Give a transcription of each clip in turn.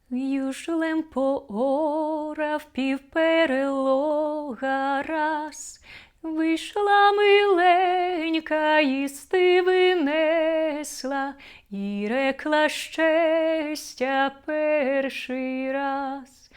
Южлем поорав півперелога раз, вийшла миленька, їсти винесла, і рекла щастя перший раз.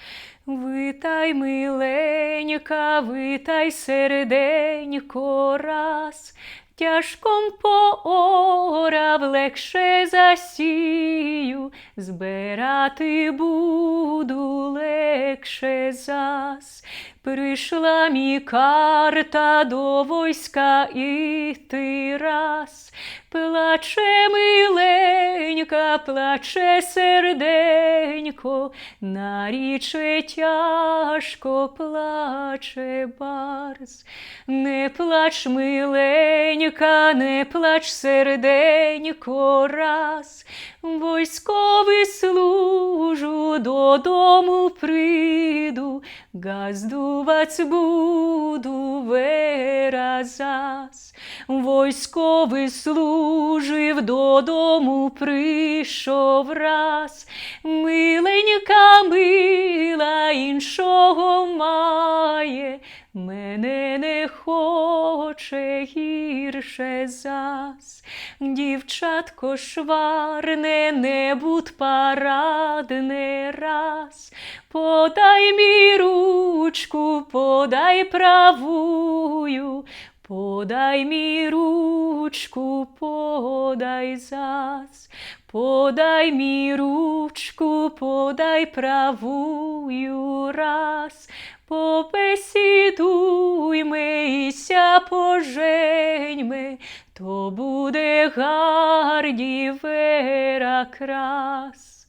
Витай, миленька, витай, серденько, раз, тяжком поорав, легше засію, збирати буду легше зас. Прийшла мі карта до войска іти раз. Плаче миленька, плаче серденько, наріче тяжко плаче барс. Не плач, миленька, не плач, серденько, раз. Войсковий служу, додому прийду, газдуваc буду виразас. Войсковий служив, додому прийшов раз. Миленька мила, іншого має, мене не хоче гірше зас. Дівчатко шварне, не будь парадне раз. Подай мі ручку, подай правую, подай мі ручку, подай зас. Подай мі ручку, подай правую раз. Побесідуйме і ся поженьме, то буде гарді вера крас.